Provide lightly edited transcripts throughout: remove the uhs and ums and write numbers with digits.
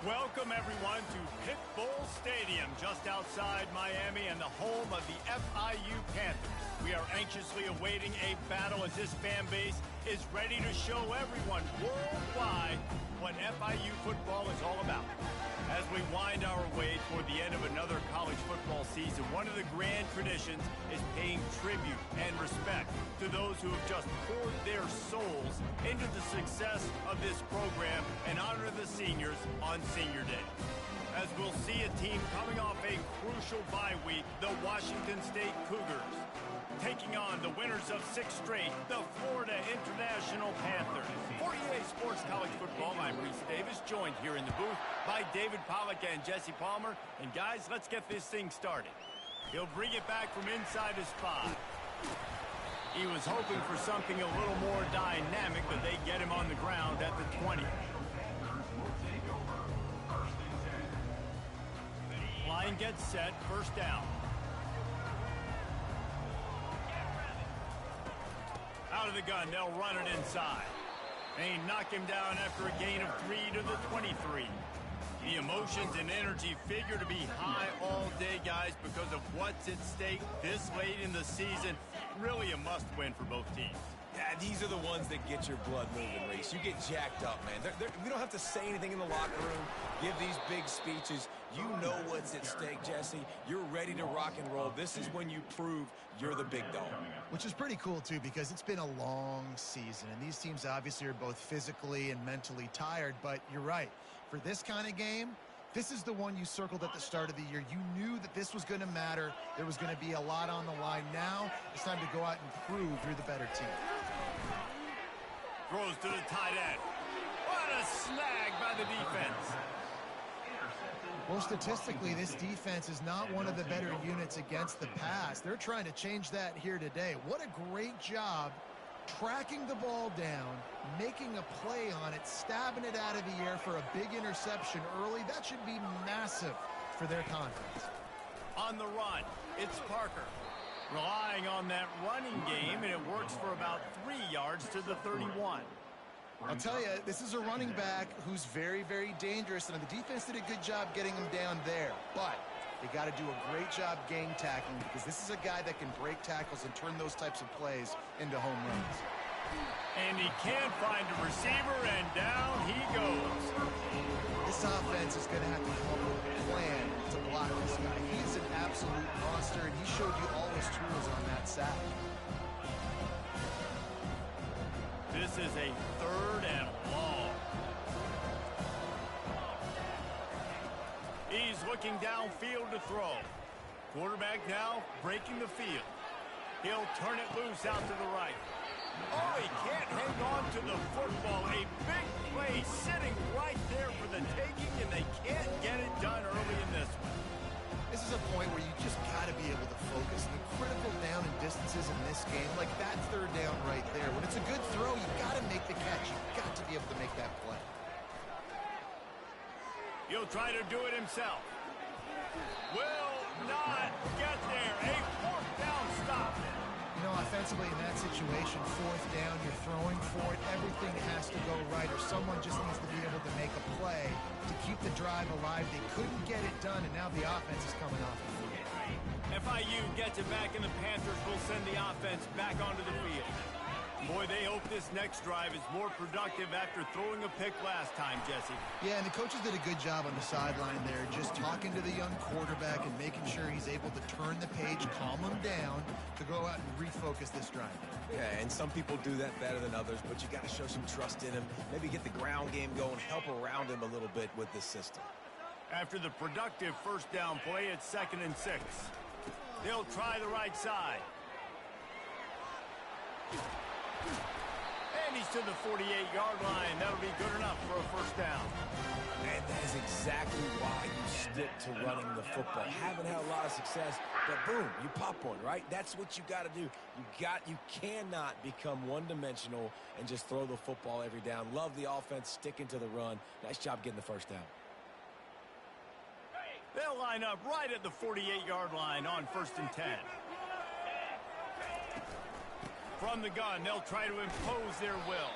Welcome, everyone, to Pit Bull Stadium, just outside Miami and the home of the FIU Panthers. We are anxiously awaiting a battle as this fan base is ready to show everyone worldwide what FIU football is all about. As we wind our way toward the end of another college football season, one of the grand traditions is paying tribute and respect to those who have just poured their souls into the success of this program and honor the seniors on Senior Day. As we'll see a team coming off a crucial bye week, the Washington State Cougars, taking on the winners of 6 straight, the Florida International Panthers. For EA Sports College Football, I'm Reese Davis, joined here in the booth by David Pollack and Jesse Palmer. And guys, let's get this thing started. He'll bring it back from inside his spot. He was hoping for something a little more dynamic, but they get him on the ground at the 20. Line gets set, first down. Out of the gun, they'll run it inside. They knock him down after a gain of 3 to the 23. The emotions and energy figure to be high all day, guys, because of what's at stake this late in the season. Really a must-win for both teams. Yeah, these are the ones that get your blood moving, Reese. You get jacked up, man. We don't have to say anything in the locker room, give these big speeches. You know what's at stake, Jesse. You're ready to rock and roll. This is when you prove you're the big dog. Which is pretty cool, too, because it's been a long season, and these teams obviously are both physically and mentally tired, but you're right. For this kind of game, this is the one you circled at the start of the year. You knew that this was going to matter. There was going to be a lot on the line. Now it's time to go out and prove you're the better team. Throws to the tight end. What a snag by the defense. Well, statistically, this defense is not one of the better units against the pass. They're trying to change that here today. What a great job tracking the ball down, making a play on it, stabbing it out of the air for a big interception early. That should be massive for their confidence. On the run, it's Parker. Relying on that running game, and it works for about 3 yards to the 31. I'll tell you, this is a running back who's very, very dangerous, and the defense did a good job getting him down there. But they got to do a great job game tackling because this is a guy that can break tackles and turn those types of plays into home runs. And he can't find a receiver, and down he goes. This offense is going to have to come up with a plan to block this guy. He's an absolute monster, and he showed you all his tools on that sack. This is a 3rd and long. He's looking downfield to throw. Quarterback now breaking the field. He'll turn it loose out to the right. Oh, he can't hang on to the football. A big play sitting right there for the taking, and they can't get it done early in this one. This is a point where you just got to be able to focus. The critical down and distances in this game, like that 3rd down right there. When it's a good throw, you got to make the catch. You've got to be able to make that play. He'll try to do it himself. Will not get there. A 4th down stop. You know, offensively in that situation, 4th down, you're throwing for it. Everything has to go right, or someone just needs to be able to make a play to keep the drive alive. They couldn't get it done, and now the offense is coming off the field. FIU gets it back, and the Panthers will send the offense back onto the field. Boy, they hope this next drive is more productive after throwing a pick last time, Jesse. Yeah, and the coaches did a good job on the sideline there, just talking to the young quarterback and making sure he's able to turn the page, calm him down, to go out and refocus this drive. Yeah, and some people do that better than others, but you got to show some trust in him, maybe get the ground game going, help around him a little bit with this system. After the productive 1st down play, it's 2nd and 6. They'll try the right side. And he's to the 48-yard line. That'll be good enough for a 1st down. And that is exactly why you stick to running the football. Haven't had a lot of success, but boom, you pop one, right? That's what you got to do. You cannot become one-dimensional and just throw the football every down. Love the offense, sticking to the run. Nice job getting the 1st down. They'll line up right at the 48-yard line on 1st and 10. From the gun, they'll try to impose their will.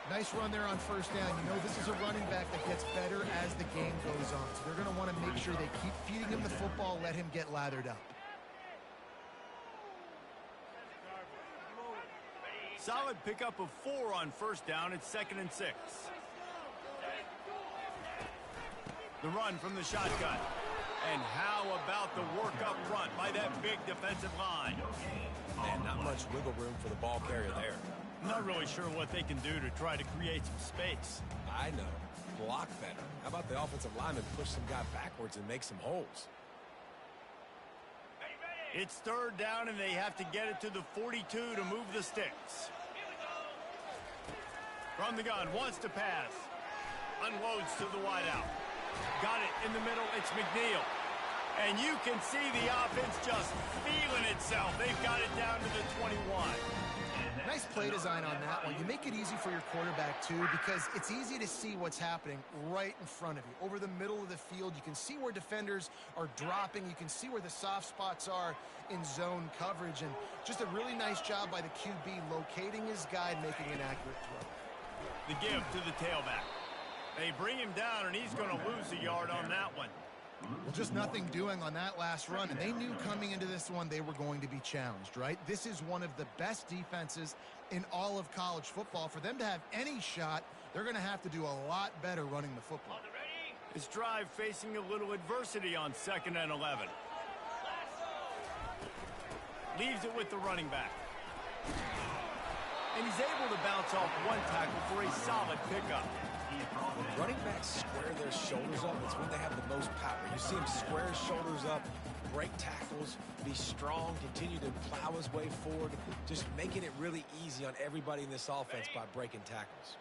Nice run there on first down. You know this is a running back that gets better as the game goes on. So they're going to want to make sure they keep feeding him the football, let him get lathered up. Solid pickup of 4 on first down. It's 2nd and 6. The run from the shotgun. And how about the work up front by that big defensive line? Man, not much wiggle room for the ball carrier there. Not really sure what they can do to try to create some space. I know. Block better. How about the offensive lineman push some guy backwards and make some holes? It's 3rd down, and they have to get it to the 42 to move the sticks. From the gun, wants to pass. Unloads to the wideout. Got it in the middle. It's McNeil. And you can see the offense just feeling itself. They've got it down to the 21. Nice play design on that one. You make it easy for your quarterback, too, because it's easy to see what's happening right in front of you. Over the middle of the field, you can see where defenders are dropping. You can see where the soft spots are in zone coverage. And just a really nice job by the QB locating his guy and making an accurate throw. The give to the tailback. They bring him down, and he's going to lose a yard on that one. Well, just nothing doing on that last run, and they knew coming into this one they were going to be challenged, right? This is one of the best defenses in all of college football. For them to have any shot, they're going to have to do a lot better running the football. This drive facing a little adversity on 2nd and 11. Leaves it with the running back. And he's able to bounce off one tackle for a solid pickup. Running backs square their shoulders up. It's when they have the most power. You see him square his shoulders up, break tackles, be strong, continue to plow his way forward, just making it really easy on everybody in this offense by breaking tackles.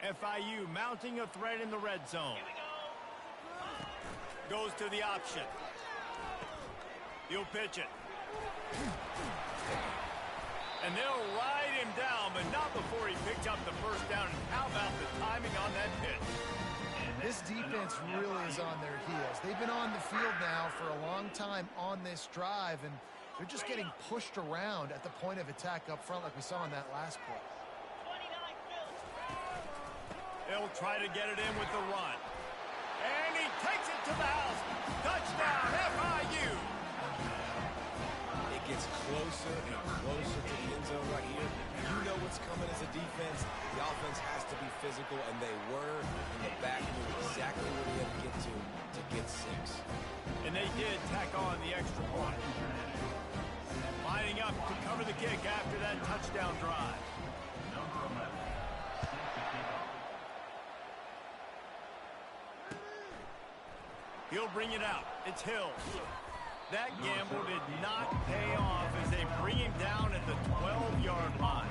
FIU mounting a threat in the red zone. Goes to the option. He'll pitch it. And they'll ride him down, but not before he picked up the first down. And how about the timing on that pitch? This defense really is on their heels. They've been on the field now for a long time on this drive, and they're just getting pushed around at the point of attack up front like we saw in that last play. They'll try to get it in with the run. And he takes it to the house. Touchdown, FIU. It gets closer and closer to the end zone right here. You know what's coming as a defense. The offense has to be physical, and they were. And the back knew exactly where they had to get 6. And they did tack on the extra point. Lining up to cover the kick after that touchdown drive. He'll bring it out. It's Hill. That gamble did not pay off as they bring him down at the 12-yard line.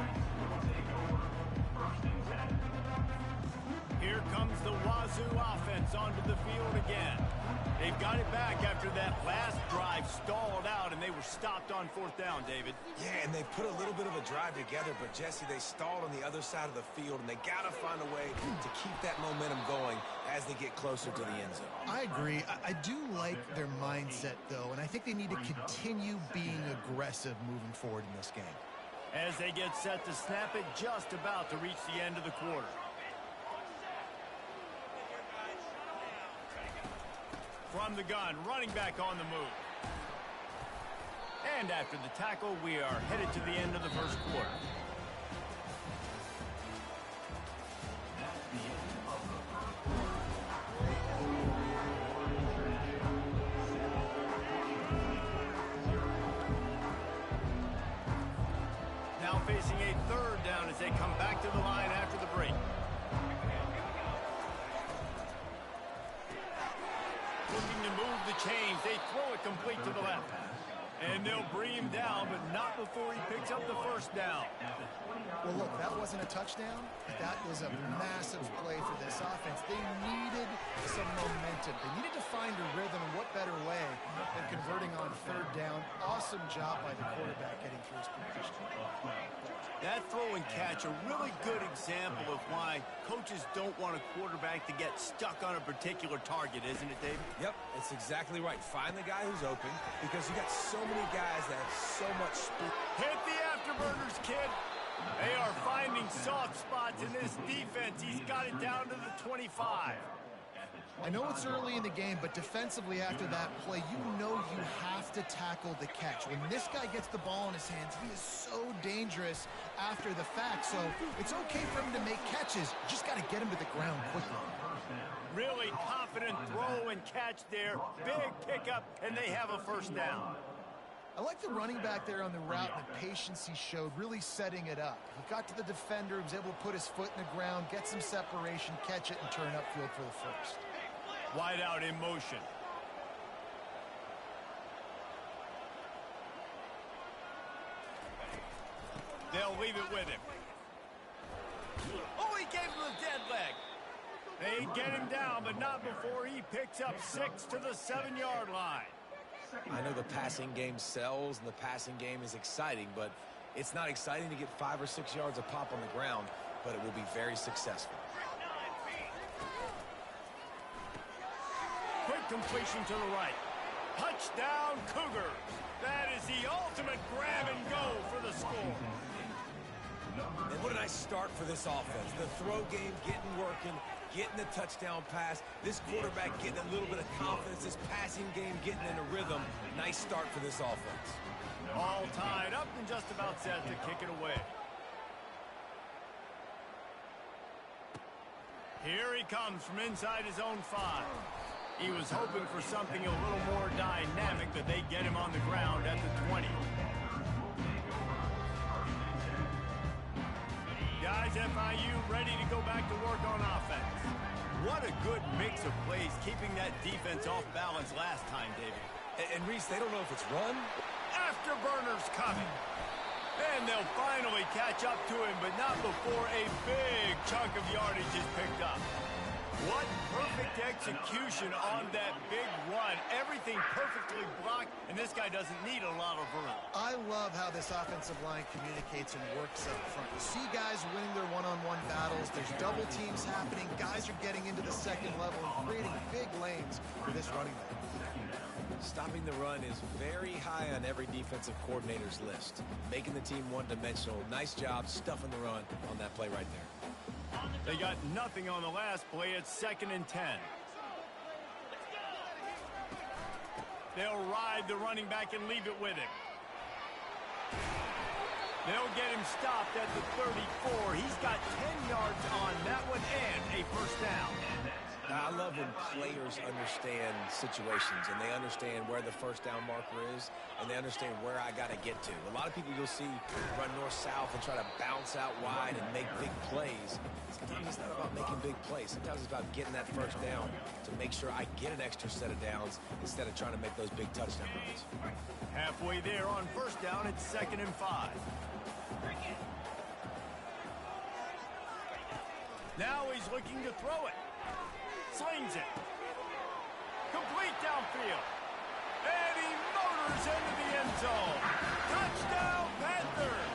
Here comes the Wazoo offense onto the field again. They've got it back after that last drive stalled out, and they were stopped on 4th down, David. Yeah, and they put a little bit of a drive together, but, Jesse, they stalled on the other side of the field, and they got to find a way to keep that momentum going as they get closer to the end zone. I agree. I do like their mindset, though, and I think they need to continue being aggressive moving forward in this game. As they get set to snap it, just about to reach the end of the quarter. From the gun, running back on the move. And after the tackle, we are headed to the end of the first quarter. Now facing a 3rd down as they come back to the line after the break. Looking to move the chains. They throw it complete to the left. And they'll bring him down, but not before he picks up the first down. Well, look, that wasn't a touchdown, but that was a massive play for this offense. They needed some momentum. They needed to find a rhythm, and what better way than converting on 3rd down. Awesome job by the quarterback getting through his position. That throw and catch, a really good example of why coaches don't want a quarterback to get stuck on a particular target, isn't it, Dave? Yep, it's exactly right. Find the guy who's open because you got so many guys that have so much speed. Hit the afterburners, kid. They are finding soft spots in this defense. He's got it down to the 25. I know it's early in the game, but defensively after that play, you know you have to tackle the catch. When this guy gets the ball in his hands, he is so dangerous after the fact. So it's okay for him to make catches. You just got to get him to the ground quickly. Really confident throw and catch there. Big pickup, and they have a first down. I like the running back there on the route and the patience he showed, really setting it up. He got to the defender, was able to put his foot in the ground, get some separation, catch it, and turn upfield for the first. Wide out in motion. They'll leave it with him. Oh, he gave him a dead leg. They get him down, but not before he picks up 6 to the 7-yard line. I know the passing game sells and the passing game is exciting, but it's not exciting to get 5 or 6 yards a pop on the ground, but it will be very successful. Quick completion to the right. Touchdown, Cougars. That is the ultimate grab and go for the score. And what a nice start for this offense. The throw game getting working, getting the touchdown pass. This quarterback getting a little bit of confidence. This passing game getting in a rhythm. Nice start for this offense. All tied up and just about set to kick it away. Here he comes from inside his own 5. He was hoping for something a little more dynamic, but they get him on the ground at the 20. Guys, FIU ready to go back to work on offense. What a good mix of plays, keeping that defense off balance last time, David. And Reese, they don't know if it's run. Afterburners coming. And they'll finally catch up to him, but not before a big chunk of yardage is picked up. What perfect execution on that big run. Everything perfectly blocked, and this guy doesn't need a lot of room. I love how this offensive line communicates and works up front. You see guys winning their one-on-one battles. There's double teams happening. Guys are getting into the second level and creating big lanes for this running back. Stopping the run is very high on every defensive coordinator's list. Making the team one-dimensional. Nice job stuffing the run on that play right there. They got nothing on the last play. It's 2nd and 10. They'll ride the running back and leave it with him. They'll get him stopped at the 34. He's got 10 yards on that one and a first down. Now, I love when players understand situations and they understand where the first down marker is and they understand where I got to get to. A lot of people you'll see run north-south and try to bounce out wide and make big plays. Sometimes it's not about making big plays. Sometimes it's about getting that first down to make sure I get an extra set of downs instead of trying to make those big touchdown runs. Halfway there on first down, it's 2nd and 5. Now he's looking to throw it. Slings it. Complete downfield. And he motors into the end zone. Touchdown, Panthers!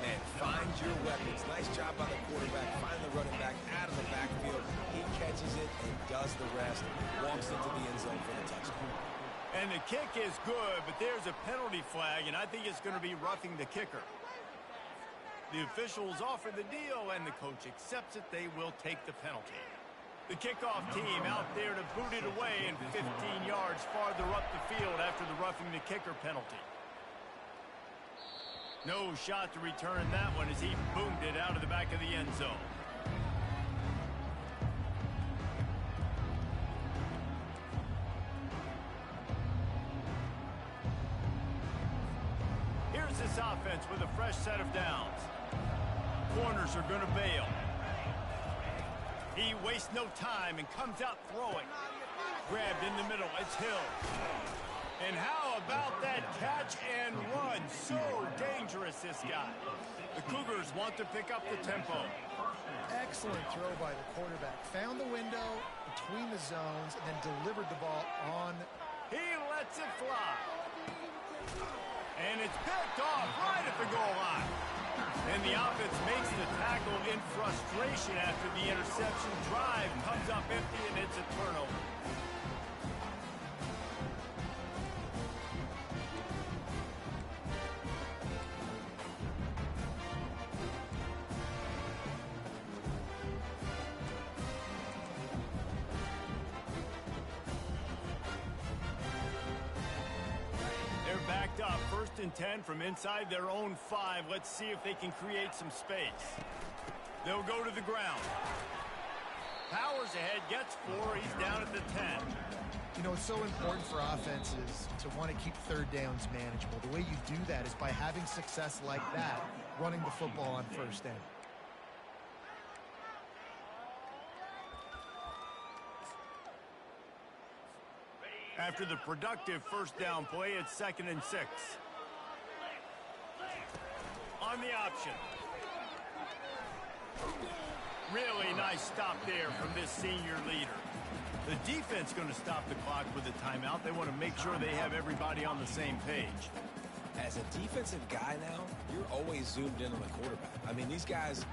Man, find your weapons. Nice job by the quarterback. Find the running back out of the backfield. He catches it and does the rest. Walks into the end zone for the touchdown. And the kick is good, but there's a penalty flag, and I think it's going to be roughing the kicker. The officials offer the deal, and the coach accepts it. They will take the penalty. The kickoff team out there to boot it away and 15 yards farther up the field after the roughing the kicker penalty. No shot to return that one as he boomed it out of the back of the end zone. Here's this offense with a fresh set of downs. Corners are going to bail. He wastes no time and comes out throwing. Grabbed in the middle. It's Hill. And how about that catch and run? So dangerous, this guy. The Cougars want to pick up the tempo. Excellent throw by the quarterback. Found the window between the zones and then delivered the ball on. He lets it fly. And it's picked off right at the goal line. And the offense makes the tackle in frustration after the interception. Drive comes up empty, and it's a turnover. 1st and 10 from inside their own 5. Let's see if they can create some space. They'll go to the ground. Powers ahead, gets 4. He's down at the 10. You know, it's so important for offenses to want to keep third downs manageable. The way you do that is by having success like that, running the football on first down. After the productive first down play, it's 2nd and 6. On the option. Really nice stop there from this senior leader. The defense going to stop the clock with a timeout. They want to make sure they have everybody on the same page. As a defensive guy now, you're always zoomed in on the quarterback. I mean, these guys,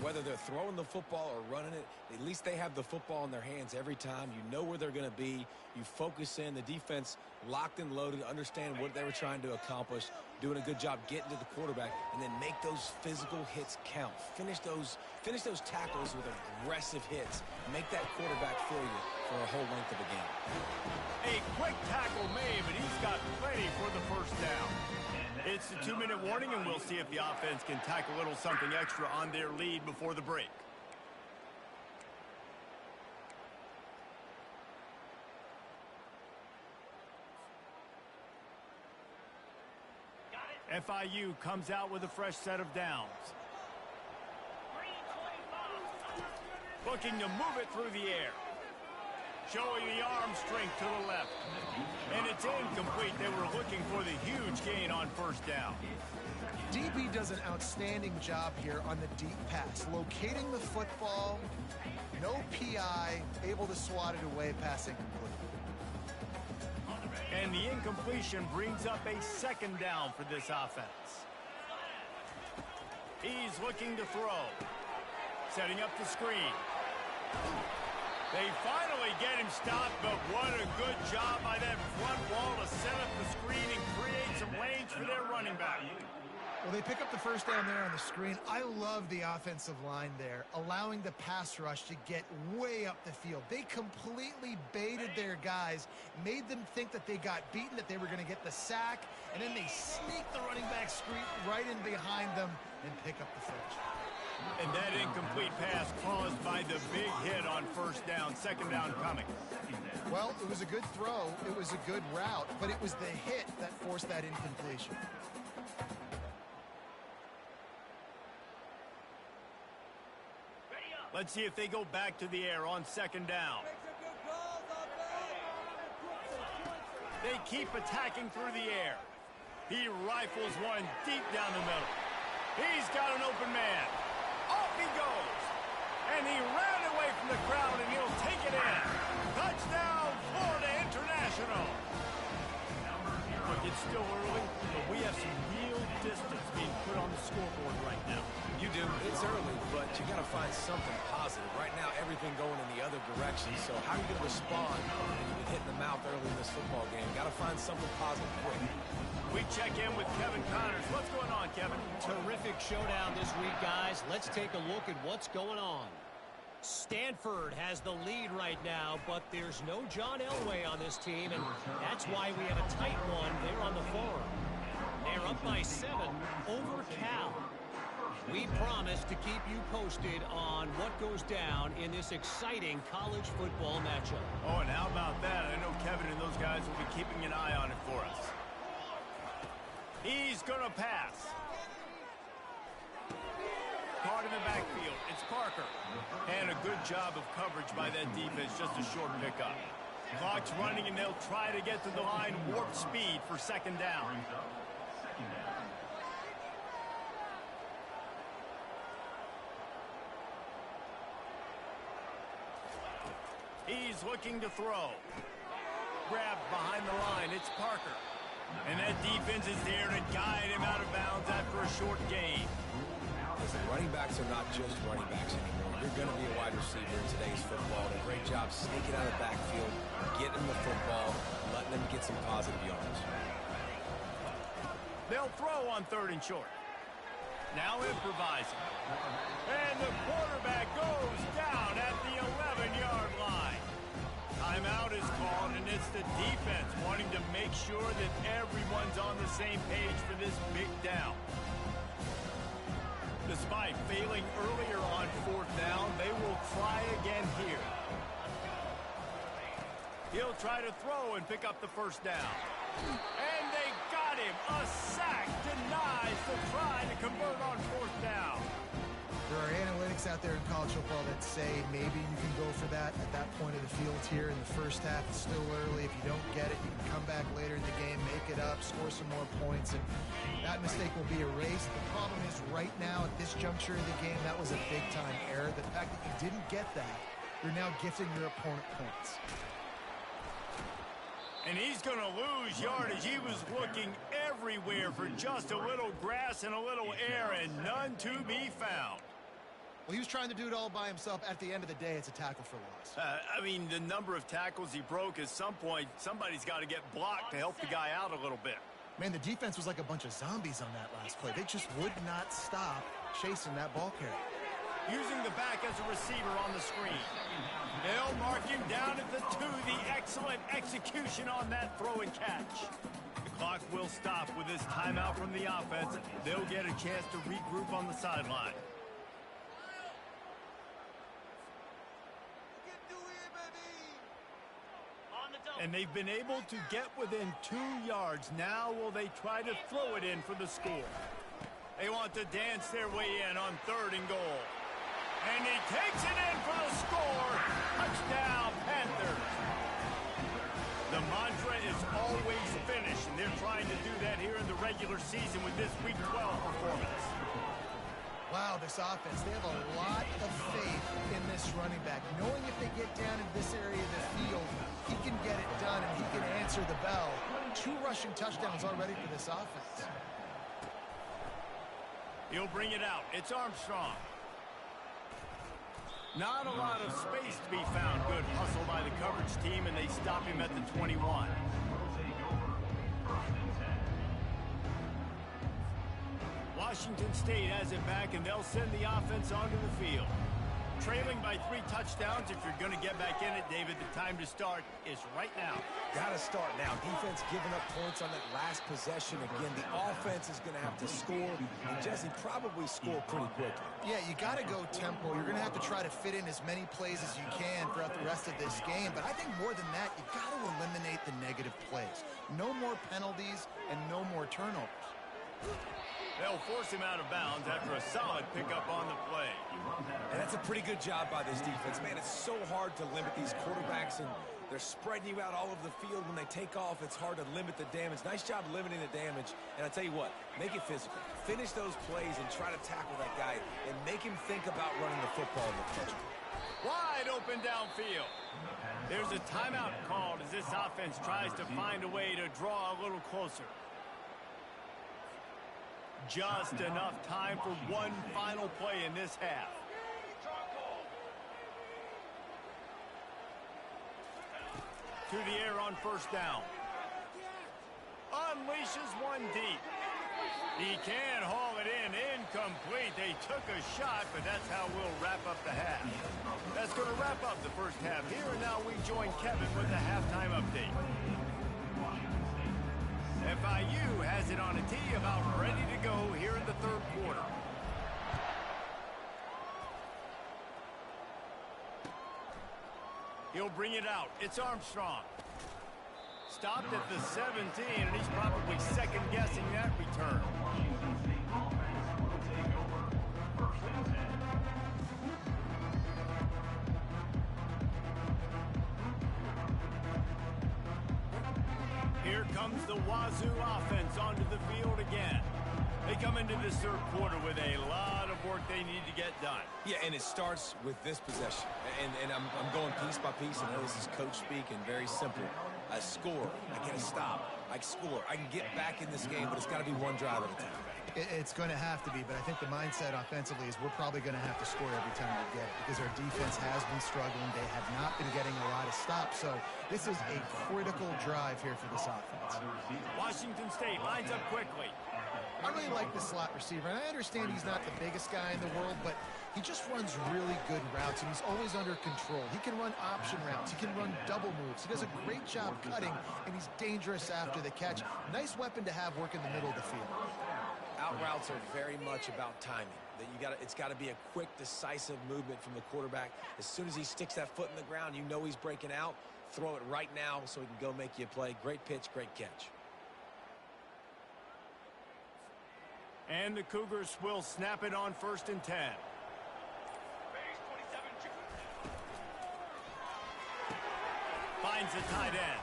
whether they're throwing the football or running it, at least they have the football in their hands every time. You know where they're going to be. You focus in. The defense locked and loaded, understand what they were trying to accomplish, doing a good job getting to the quarterback, and then make those physical hits count. Finish those tackles with aggressive hits. Make that quarterback feel you for a whole length of the game. A quick tackle made, but he's got plenty for the first down. It's the 2-minute warning, and we'll see if the offense can tack a little something extra on their lead before the break. FIU comes out with a fresh set of downs. Looking to move it through the air. Showing the arm strength to the left. And it's incomplete. They were looking for the huge gain on first down. DB does an outstanding job here on the deep pass. Locating the football, no PI, able to swat it away, pass incomplete. And the incompletion brings up a 2nd down for this offense. He's looking to throw. Setting up the screen. They finally get him stopped, but what a good job by that front wall to set up the screen and create some lanes for their running back. Well, they pick up the first down there on the screen. I love the offensive line there, allowing the pass rush to get way up the field. They completely baited their guys, made them think that they got beaten, that they were going to get the sack, and then they sneak the running back screen right in behind them and pick up the first. And that incomplete pass caused by the big hit on first down, 2nd down coming. Well, it was a good throw, it was a good route, but it was the hit that forced that incompletion. Let's see if they go back to the air on 2nd down. They keep attacking through the air. He rifles one deep down the middle. He's got an open man. Off he goes. And he ran away from the crowd, and he'll take it in. Touchdown, Florida International. Look, it's still early, but we have some real distance being put on the scoreboard right now. You do. It's early, but you got to find something positive. Right now, everything going in the other direction. So how are you going to respond when you've been hit in the mouth early in this football game? Got to find something positive quick. We check in with Kevin Connors. What's going on, Kevin? Terrific showdown this week, guys. Let's take a look at what's going on. Stanford has the lead right now, but there's no John Elway on this team, and that's why we have a tight one there on the farm. They're up by 7 over Cal. We promise to keep you posted on what goes down in this exciting college football matchup. Oh, and how about that? I know Kevin and those guys will be keeping an eye on it for us. He's going to pass. Caught in the backfield. It's Parker. And a good job of coverage by that defense. Just a short pickup. Clock's running, and they'll try to get to the line. Warp speed for 2nd down. He's looking to throw. Grabbed behind the line. It's Parker. And that defense is there to guide him out of bounds after a short gain. Listen, running backs are not just running backs anymore. You're going to be a wide receiver in today's football. A great job sneaking out of the backfield, getting the football, letting them get some positive yards. They'll throw on 3rd and short. Now improvising. And the quarterback goes down at the 11-yard line. Timeout is called, and it's the defense wanting to make sure that everyone's on the same page for this big down. Despite failing earlier on 4th down, they will try again here. He'll try to throw and pick up the 1st down. And they got him. A sack denies the try to convert on 4th down. There are analytics out there in college football that say maybe you can go for that at that point of the field here in the first half. It's still early. If you don't get it, you can come back later in the game, make it up, score some more points, and that mistake will be erased. The problem is right now at this juncture of the game, that was a big-time error. The fact that you didn't get that, you're now gifting your opponent points. And he's going to lose yardage. He was looking everywhere for just a little grass and a little air, and none to be found. Well, he was trying to do it all by himself. At the end of the day, it's a tackle for loss. I mean, the number of tackles he broke, at some point, somebody's got to get blocked to help the guy out a little bit. Man, the defense was like a bunch of zombies on that last play. They just would not stop chasing that ball carrier. Using the back as a receiver on the screen. They'll mark him down at the 2. The excellent execution on that throw and catch. The clock will stop with this timeout from the offense. They'll get a chance to regroup on the sideline. And they've been able to get within 2 yards. Now will they try to throw it in for the score? They want to dance their way in on 3rd and goal. And he takes it in for the score. Touchdown, Panthers. The mantra is always finish, and they're trying to do that here in the regular season with this Week 12 performance. Wow, this offense, they have a lot of faith in this running back. Knowing if they get down in this area of the field, he can get it done and he can answer the bell. 2 rushing touchdowns already for this offense. He'll bring it out. It's Armstrong. Not a lot of space to be found. Good hustle by the coverage team, and they stop him at the 21. Washington State has it back, and they'll send the offense onto the field. Trailing by 3 touchdowns. If you're going to get back in it, David, the time to start is right now. Got to start now. Defense giving up points on that last possession. Again, the offense is going to have to score, and Jesse probably score pretty quickly. Yeah, you got to go tempo. You're going to have to try to fit in as many plays as you can throughout the rest of this game. But I think more than that, you got to eliminate the negative plays. No more penalties and no more turnovers. They'll force him out of bounds after a solid pickup on the play. And that's a pretty good job by this defense. Man, it's so hard to limit these quarterbacks, and they're spreading you out all over the field. When they take off, it's hard to limit the damage. Nice job limiting the damage. And I tell you what, make it physical. Finish those plays and try to tackle that guy and make him think about running the football in the future. Wide open downfield. There's a timeout called as this offense tries to find a way to draw a little closer. Just enough time for one final play in this half. To the air on 1st down. Unleashes one deep. He can haul it in. Incomplete. They took a shot, but that's how we'll wrap up the half. That's going to wrap up the first half here, and now we join Kevin with the halftime update. FIU has it on a tee, about ready to go here in the 3rd quarter. He'll bring it out. It's Armstrong. Stopped at the 17, and he's probably second-guessing that return. Here comes the Wazoo offense onto the field again. They come into this 3rd quarter with a lot of work they need to get done. Yeah, and it starts with this possession. And I'm going piece by piece. I know this is coach speak and very simple. I score. I get a stop. I score. I can get back in this game, but it's got to be one drive at a time. It's going to have to be, but I think the mindset offensively is we're probably going to have to score every time we get it because our defense has been struggling. They have not been getting a lot of stops, so this is a critical drive here for this offense. Washington State lines up quickly. I really like the slot receiver, and I understand he's not the biggest guy in the world, but he just runs really good routes, and he's always under control. He can run option routes. He can run double moves. He does a great job cutting, and he's dangerous after the catch. Nice weapon to have work in the middle of the field. Out routes are very much about timing. It's got to be a quick, decisive movement from the quarterback. As soon as he sticks that foot in the ground, you know he's breaking out. Throw it right now so he can go make you a play. Great pitch, great catch. And the Cougars will snap it on 1st and 10. Finds the tight end.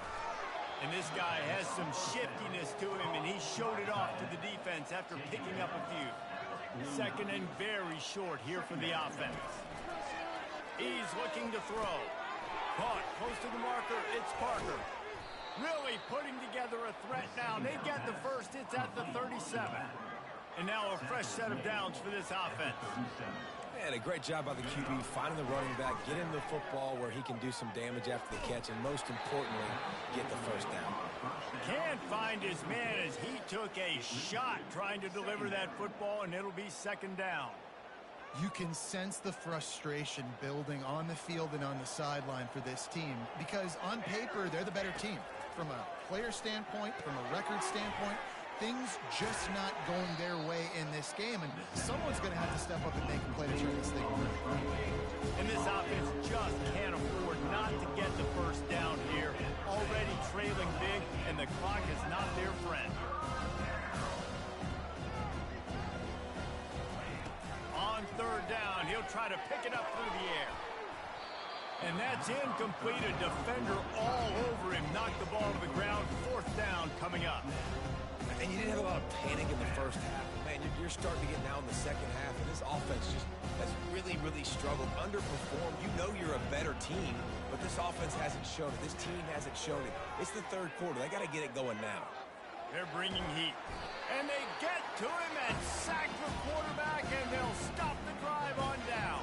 And this guy has some shiftiness to him, and he showed it off to the defense after picking up a few. 2nd and very short here for the offense. He's looking to throw. Caught close to the marker. It's Parker. Really putting together a threat now. They get the first. It's at the 37. And now a fresh set of downs for this offense. And a great job by the QB finding the running back, getting the football where he can do some damage after the catch, and most importantly, get the first down. Can't find his man as he took a shot trying to deliver that football, and it'll be 2nd down. You can sense the frustration building on the field and on the sideline for this team because on paper, they're the better team. From a player standpoint, from a record standpoint, things just not going their way in this game, and someone's going to have to step up and make a play to turn this thing around. And this offense just can't afford not to get the first down here. Already trailing big, and the clock is not their friend. On 3rd down, he'll try to pick it up through the air. And that's incomplete. A defender all over him. Knocked the ball to the ground. 4th down coming up. And you didn't have a lot of panic in the first half. Man, you're starting to get now in the second half, and this offense just has really, really struggled, underperformed. You know you're a better team, but this offense hasn't shown it. This team hasn't shown it. It's the 3rd quarter. They got to get it going now. They're bringing heat. And they get to him and sack the quarterback, and they'll stop the drive on down.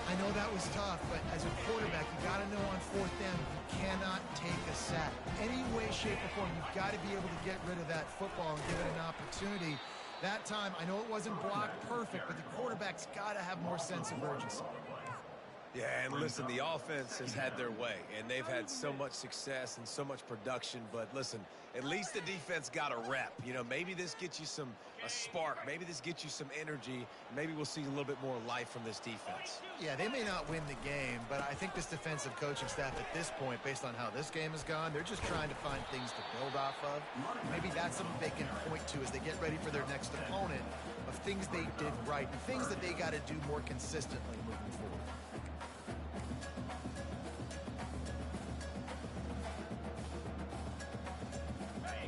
I know that was tough, but as a quarterback, you got to know on 4th down, you cannot take a sack. Any way, shape, or form, you've got to be able to get rid of that football and give it an opportunity. That time, I know it wasn't blocked perfect, but the quarterback's got to have more sense of urgency. Yeah, and listen, the offense has had their way, and they've had so much success and so much production, but listen, at least the defense got a rep. You know, maybe this gets you a spark. Maybe this gets you some energy. Maybe we'll see a little bit more life from this defense. Yeah, they may not win the game, but I think this defensive coaching staff at this point, based on how this game has gone, they're just trying to find things to build off of. Maybe that's something they can point to as they get ready for their next opponent of things they did right and things that they got to do more consistently moving forward.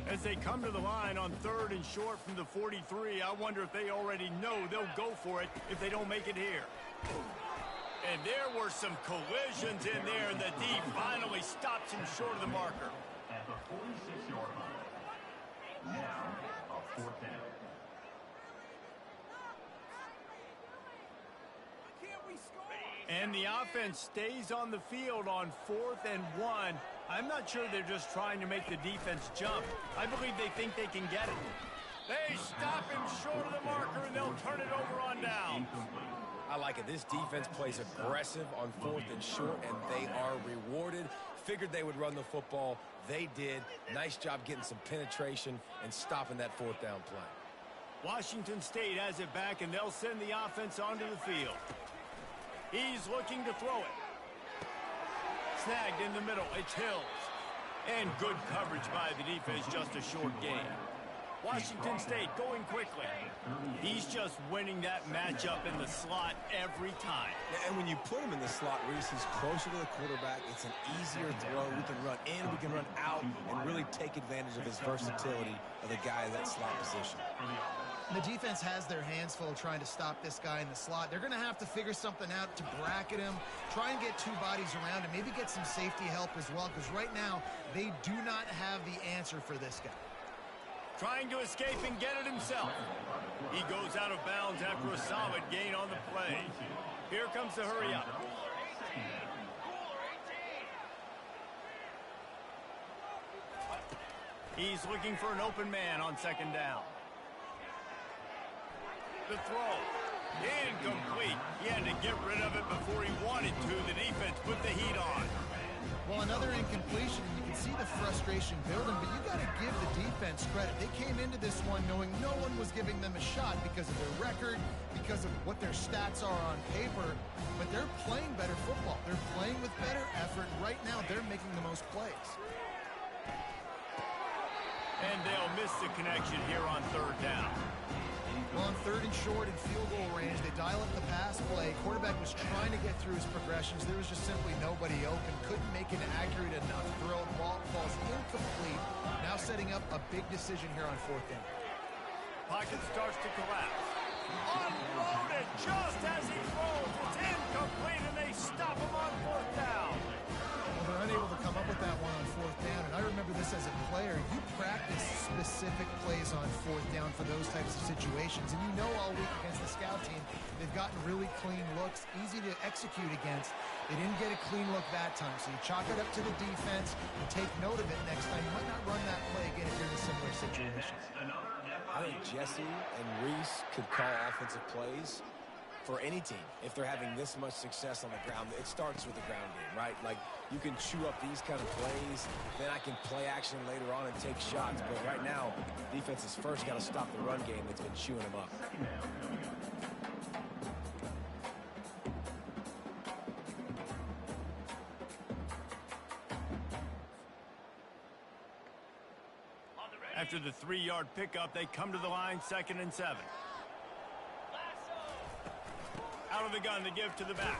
As they come to the line on 3rd and short from the 43, I wonder if they already know they'll go for it if they don't make it here. And there were some collisions in there, and the D finally stops him short of the marker. At the 46-yard line. Now, a 4th down. And the offense stays on the field on 4th and 1. I'm not sure they're just trying to make the defense jump. I believe they think they can get it. They stop him short of the marker, and they'll turn it over on down. I like it. This defense plays aggressive on 4th and short, and they are rewarded. Figured they would run the football. They did. Nice job getting some penetration and stopping that 4th down play. Washington State has it back, and they'll send the offense onto the field. He's looking to throw it. Snagged in the middle. It's Hills. And good coverage by the defense, just a short gain. Washington State going quickly. He's just winning that matchup in the slot every time. And when you put him in the slot, Reese, he's closer to the quarterback. It's an easier throw. We can run in, we can run out, and really take advantage of his versatility of the guy in that slot position. The defense has their hands full trying to stop this guy in the slot. They're going to have to figure something out to bracket him, try and get 2 bodies around him, maybe get some safety help as well, because right now they do not have the answer for this guy. trying to escape and get it himself. He goes out of bounds after a solid gain on the play. Here comes the hurry up. He's looking for an open man on second down. The throw. Incomplete. He had to get rid of it before he wanted to. The defense put the heat on. Well, another incompletion. You can see the frustration building, but you got to give the defense credit. They came into this one knowing no one was giving them a shot because of their record, because of what their stats are on paper, but they're playing better football. They're playing with better effort. Right now, they're making the most plays. And they'll miss the connection here on third down. Well, on third and short and field goal range, they dial up the pass play. Quarterback was trying to get through his progressions. There was just simply nobody open. Couldn't make an accurate enough throw. Ball falls incomplete. Now setting up a big decision here on fourth down. Pocket starts to collapse. Unloaded just as he throws. It's incomplete, and they stop him on fourth down. Well, they're unable to come up with that one on fourth down, and I remember this as a player. You practice specific plays on fourth down for those types of situations, and you know all week against the scout team, they've gotten really clean looks, easy to execute against. They didn't get a clean look that time, so you chalk it up to the defense and take note of it next time. You might not run that play again if you're in a similar situation. I think Jesse and Reese could call offensive plays for any team. If they're having this much success on the ground, it starts with the ground game, right? Like, you can chew up these kind of plays, then I can play action later on and take shots. But right now, defense has first got to stop the run game that's been chewing them up. After the 3-yard pickup, they come to the line, 2nd and 7. Out of the gun to give to the back.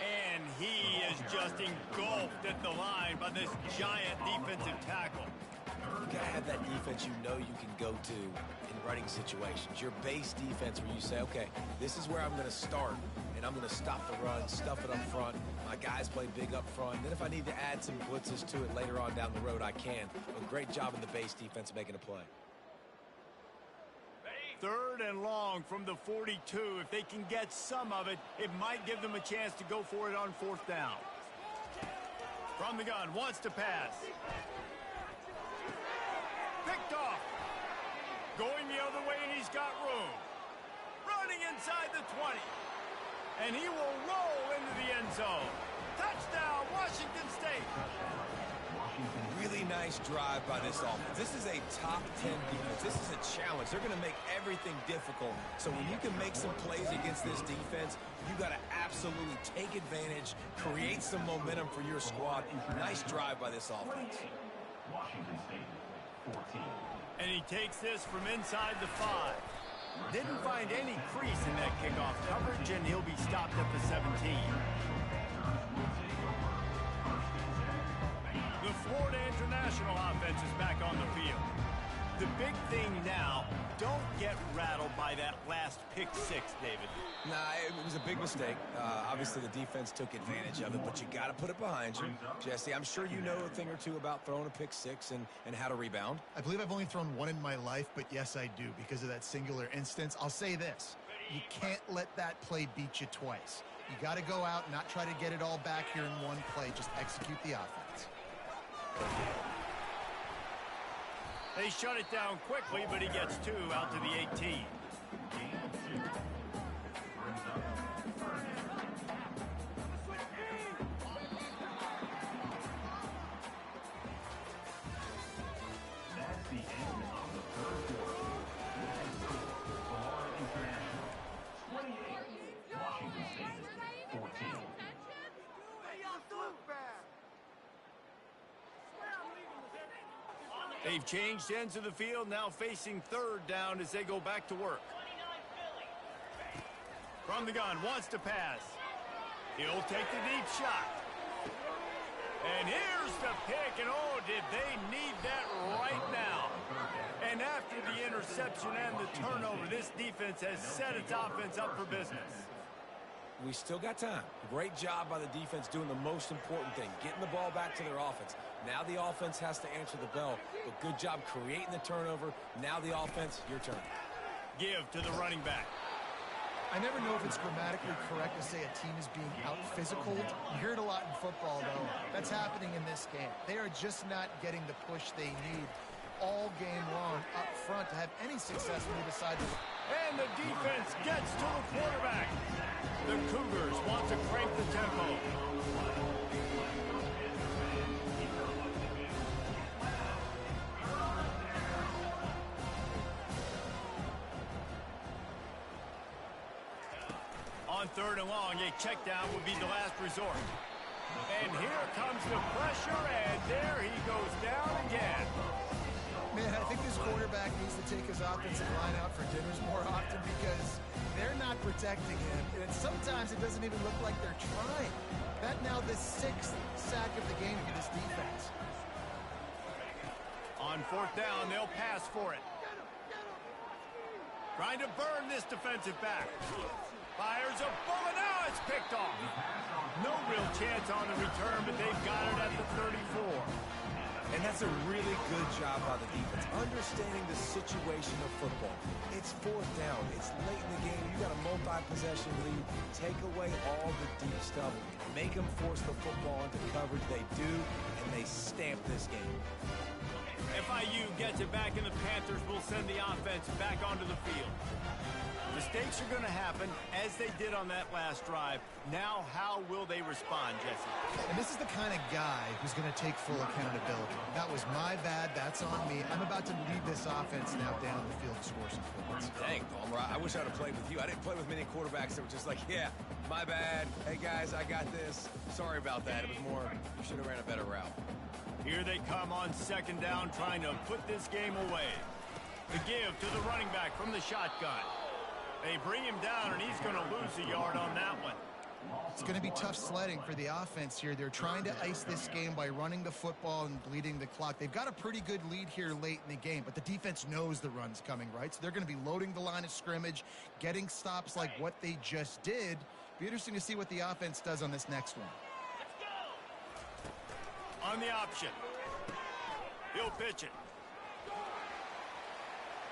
And he is just engulfed at the line by this giant defensive tackle. You gotta have that defense you know you can go to in running situations. Your base defense where you say, okay, this is where I'm gonna start, and I'm gonna stop the run, stuff it up front. My guys play big up front. Then if I need to add some blitzes to it later on down the road, I can. But great job in the base defense making a play. 3rd and long from the 42. If they can get some of it, it might give them a chance to go for it on 4th down. From the gun, wants to pass. Picked off. Going the other way, and he's got room. Running inside the 20. And he will roll into the end zone. Touchdown, Washington State. Really nice drive by this offense. This is a top 10 defense. This is a challenge. They're going to make everything difficult. So when you can make some plays against this defense, you got to absolutely take advantage, create some momentum for your squad. Nice drive by this offense. Washington State, 14. And he takes this from inside the 5. Didn't find any crease in that kickoff coverage, and he'll be stopped at the 17. The Florida International offense is back on the field. The big thing now, don't get rattled by that last pick 6, David. Nah, it was a big mistake. Obviously, the defense took advantage of it, but you got to put it behind you. Jesse, I'm sure you know a thing or two about throwing a pick 6 and how to rebound. I believe I've only thrown one in my life, but yes, I do because of that singular instance. I'll say this. You can't let that play beat you twice. You got to go out and not try to get it all back here in one play. Just execute the offense. They shut it down quickly, but he gets 2 out to the 18. That's the end of the 3rd quarter. Next score, Florida International, 28. Washington State, 14. They've changed ends of the field, now facing 3rd down as they go back to work. From the gun, wants to pass. He'll take the deep shot. And here's the pick, and oh, did they need that right now. And after the interception and the turnover, this defense has set its offense up for business. We still got time. Great job by the defense doing the most important thing, getting the ball back to their offense. Now the offense has to answer the bell, but good job creating the turnover. Now the offense, your turn. Give to the running back. I never know if it's grammatically correct to say a team is being out-physicaled. You hear it a lot in football, though. That's happening in this game. They are just not getting the push they need all game long up front to have any success when they decide to... And the defense gets to the quarterback. The Cougars want to crank the tempo. On 3rd and long, a check down would be the last resort. And here comes the pressure, and there he goes down again. Man, I think this quarterback needs to take his offensive line out for dinners more often because they're not protecting him. And sometimes it doesn't even look like they're trying. That now the 6th sack of the game for this defense. On 4th down, they'll pass for it. Trying to burn this defensive back. Fires a bullet. Now it's picked off. No real chance on the return, but they've got it at the 34. And that's a really good job by the defense, understanding the situation of football. It's 4th down. It's late in the game. You got a multi-possession lead. Take away all the deep stuff. Make them force the football into coverage. They do, and they stamp this game. FIU gets it back, and the Panthers will send the offense back onto the field. Mistakes are going to happen, as they did on that last drive. Now, how will they respond, Jesse? And this is the kind of guy who's going to take full accountability. That was my bad. That's on me. I'm about to lead this offense now down the field to score some points. Dang, Palmer, I wish I would have played with you. I didn't play with many quarterbacks that were just like, yeah, my bad. Hey, guys, I got this. Sorry about that. It was more, you should have ran a better route. Here they come on 2nd down, trying to put this game away. The give to the running back from the shotgun. They bring him down, and he's going to lose a yard on that one. It's going to be tough sledding for the offense here. They're trying to ice this game by running the football and bleeding the clock. They've got a pretty good lead here late in the game, but the defense knows the run's coming, right? So they're going to be loading the line of scrimmage, getting stops like what they just did. Be interesting to see what the offense does on this next one. On the option. He'll pitch it.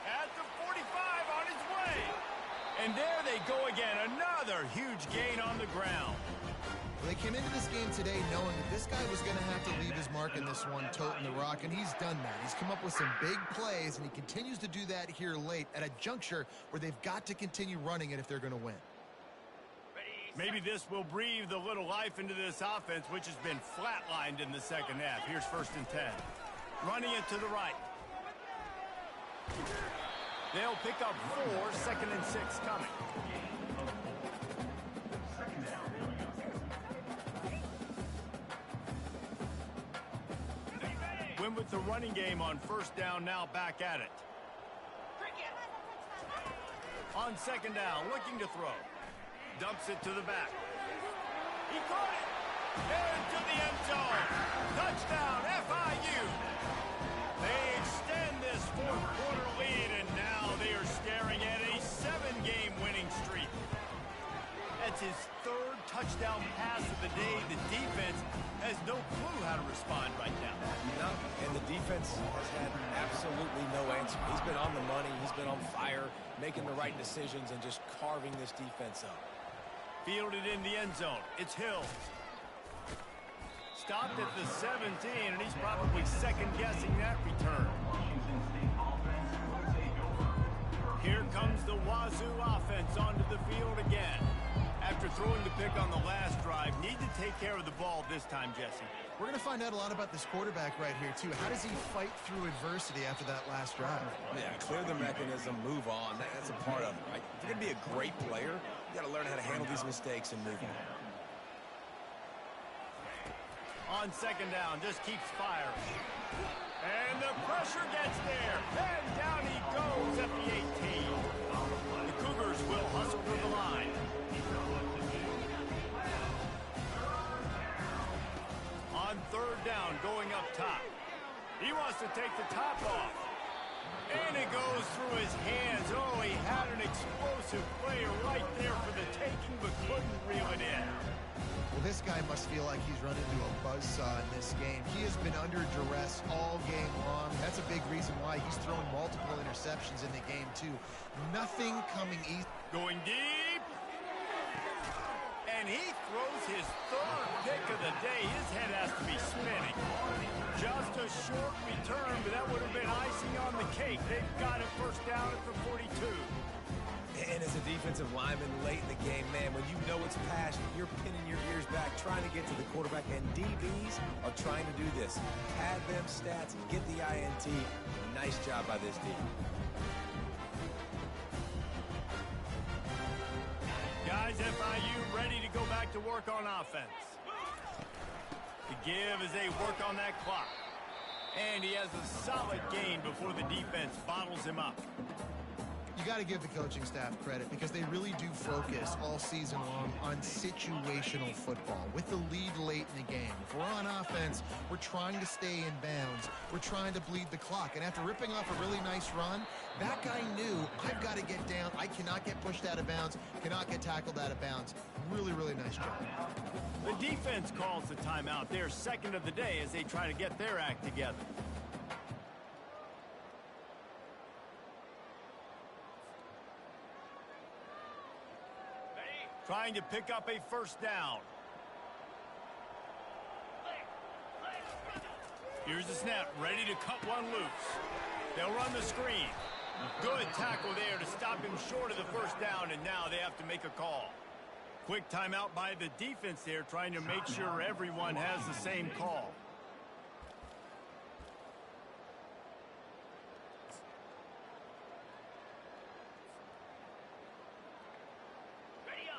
At the 45 on his way. And there they go again. Another huge gain on the ground. Well, they came into this game today knowing that this guy was going to have to leave his mark in this one, toting the rock, and he's done that. He's come up with some big plays, and he continues to do that here late at a juncture where they've got to continue running it if they're going to win. Maybe this will breathe a little life into this offense, which has been flatlined in the 2nd half. Here's 1st and 10. Running it to the right. They'll pick up 4, 2nd and 6 coming. Win with the running game on 1st down, now back at it. On 2nd down, looking to throw. Dumps it to the back. He caught it. Into the end zone. Touchdown, FIU. They extend this 4th quarter lead, and now they are staring at a 7-game winning streak. That's his 3rd touchdown pass of the day. The defense has no clue how to respond right now. No, and the defense has had absolutely no answer. He's been on the money. He's been on fire, making the right decisions, and just carving this defense up. Fielded in the end zone. It's Hills. Stopped at the 17, and he's probably second-guessing that return. Here comes the Wazoo offense onto the field again. After throwing the pick on the last drive, need to take care of the ball this time, Jesse. We're going to find out a lot about this quarterback right here, too. How does he fight through adversity after that last drive? Yeah, clear the mechanism, move on. That's a part of it, right? If you're going to be a great player, you got to learn how to handle these mistakes and move on. On 2nd down, just keeps firing. And the pressure gets there. And down he goes at the 18. The Cougars will hustle to the line. On 3rd down, going up top. He wants to take the top off. And it goes through his hands. Oh, he had an explosive player right there for the taking, but couldn't reel it in. Well, this guy must feel like he's run into a buzzsaw in this game. He has been under duress all game long. That's a big reason why he's thrown multiple interceptions in the game, too. Nothing coming easy. Going deep. And he throws his third pick of the day. His head has to be spinning. Just a short return, but that would have been icing on the cake. They've got it first down at the 42. And as a defensive lineman late in the game, man, when you know it's passed, you're pinning your ears back, trying to get to the quarterback, and DBs are trying to do this. Pad them stats, get the INT. Nice job by this D. Guys, FIU ready to go back to work on offense. The give as they work on that clock. And he has a solid gain before the defense bottles him up. You got to give the coaching staff credit because they really do focus all season long on situational football. With the lead late in the game, if we're on offense, we're trying to stay in bounds. We're trying to bleed the clock. And after ripping off a really nice run, that guy knew, I've got to get down. I cannot get pushed out of bounds, cannot get tackled out of bounds. Really, really nice job. The defense calls the timeout. They're second of the day as they try to get their act together. Trying to pick up a first down. Here's the snap, ready to cut one loose. They'll run the screen. Good tackle there to stop him short of the first down, and now they have to make a call. Quick timeout by the defense there, trying to make sure everyone has the same call.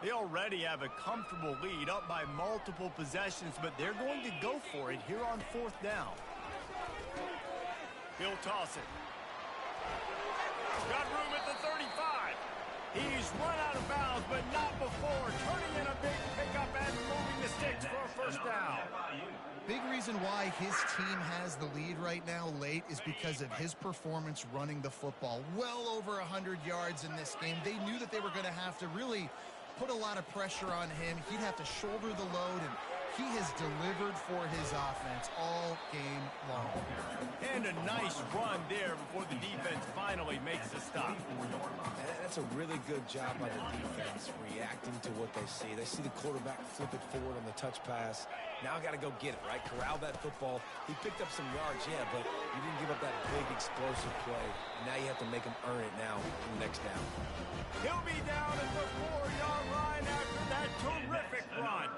They already have a comfortable lead, up by multiple possessions, but they're going to go for it here on fourth down. He'll toss it. Got room at the 35. He's run out of bounds, but not before turning in a big pickup and moving the sticks for a first down. Big reason why his team has the lead right now late is because of his performance running the football. Well over 100 yards in this game. They knew that they were going to have to really put a lot of pressure on him. He'd have to shoulder the load, and he has delivered for his offense all game long. And a nice run there before the defense finally makes the stop. That's a really good job by the defense, reacting to what they see. They see the quarterback flip it forward on the touch pass. Now I got to go get it, right? Corral that football. He picked up some yards, yeah, but you didn't give up that big explosive play. Now you have to make him earn it now in the next down. He'll be down at the 4-yard line after that terrific run.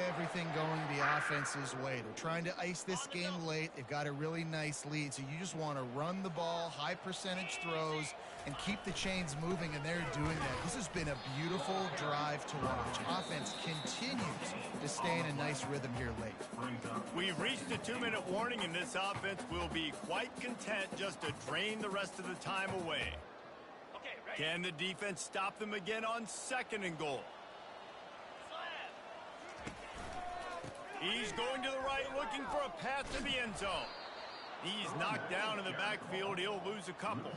Everything going the offense's way. They're trying to ice this game late. They've got a really nice lead, so you just want to run the ball, high percentage throws, and keep the chains moving, and they're doing that. This has been a beautiful drive to watch. Offense continues to stay in a nice rhythm here late. We've reached a 2-minute warning, and this offense will be quite content just to drain the rest of the time away. Can the defense stop them again on 2nd and goal? He's going to the right, looking for a path to the end zone. He's knocked down in the backfield. He'll lose a couple.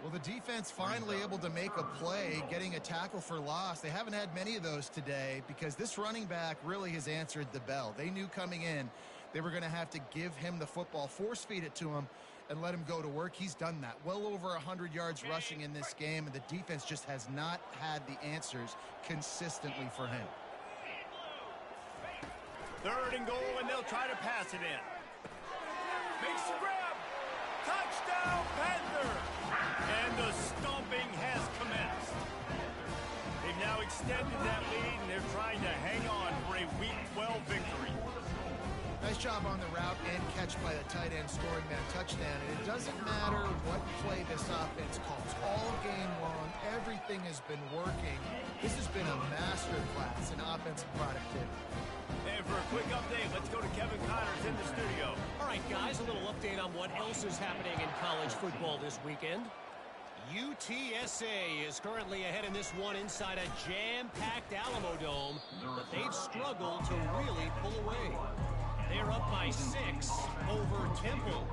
Well, the defense finally able to make a play, getting a tackle for loss. They haven't had many of those today because this running back really has answered the bell. They knew coming in they were going to have to give him the football, force feed it to him, and let him go to work. He's done that. Well over 100 yards rushing in this game, and the defense just has not had the answers consistently for him. 3rd and goal, and they'll try to pass it in. Makes the grab. Touchdown, Panthers! And the stomping has commenced. They've now extended that lead, and they're trying to hang on for a Week 12 victory. Nice job on the route and catch by the tight end scoring that touchdown. And it doesn't matter what play this offense calls. All game long, everything has been working. This has been a masterclass in offensive productivity. And for a quick update, let's go to Kevin Connors in the studio. All right, guys, a little update on what else is happening in college football this weekend. UTSA is currently ahead in this one inside a jam-packed Alamo Dome, but they've struggled to really pull away. They're up by 6 over Temple.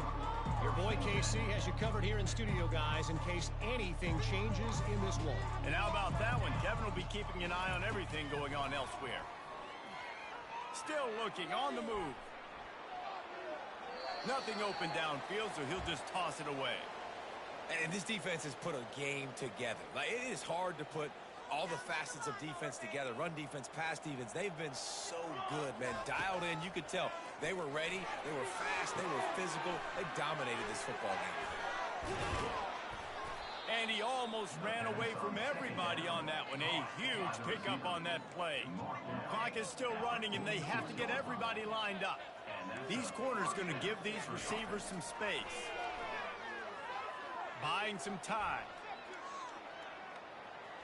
Your boy KC has you covered here in studio, guys, in case anything changes in this one. And how about that one? Kevin will be keeping an eye on everything going on elsewhere. Still looking on the move. Nothing open downfield, so he'll just toss it away. And this defense has put a game together. Like, it is hard to put all the facets of defense together. Run defense, pass defense. They've been so good, man. Dialed in. You could tell they were ready. They were fast. They were physical. They dominated this football game. And he almost ran away from everybody on that one. A huge pickup on that play. Clock is still running, and they have to get everybody lined up. These corners going to give these receivers some space. Buying some time.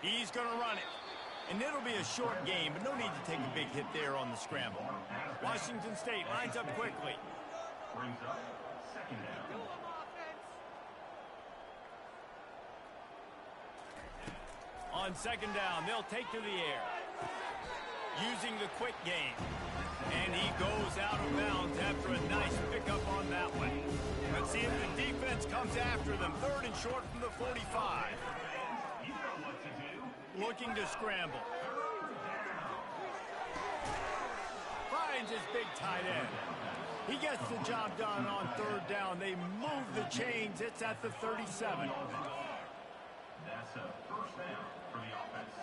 He's going to run it. And it'll be a short game, but no need to take a big hit there on the scramble. Washington State lines up quickly. Brings up second down. On second down, they'll take to the air. Using the quick game. And he goes out of bounds after a nice pickup on that one. Let's see if the defense comes after them. Third and short from the 45. Looking to scramble. Finds his big tight end. He gets the job done on third down. They move the chains. It's at the 37. That's a first down for the offense.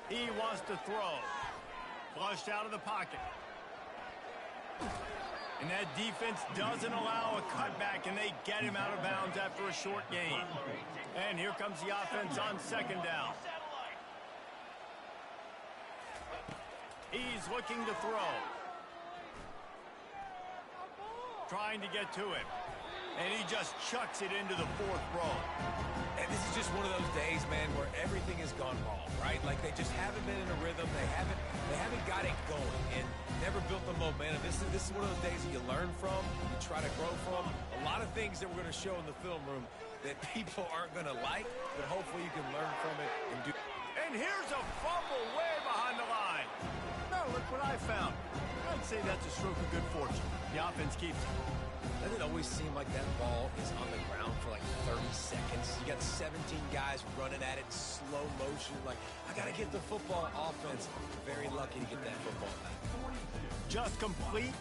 He wants to throw. Flushed out of the pocket. And that defense doesn't allow a cutback, and they get him out of bounds after a short gain. And here comes the offense on second down. He's looking to throw. Trying to get to it. And he just chucks it into the fourth row. And this is just one of those days, man, where everything has gone wrong, right? Like, they just haven't been in a rhythm. They haven't got it going and never built the momentum. This is one of those days that you learn from, you try to grow from. A lot of things that we're going to show in the film room that people aren't going to like, but hopefully you can learn from it and do. And here's a fumble way behind the line. Now look what I found. I'd say that's a stroke of good fortune. The offense keeps it. Doesn't it always seem like that ball is on the ground for like 30 seconds? You got 17 guys running at it in slow motion. Like, I got to get the football. Offense very lucky to get that football back. Just complete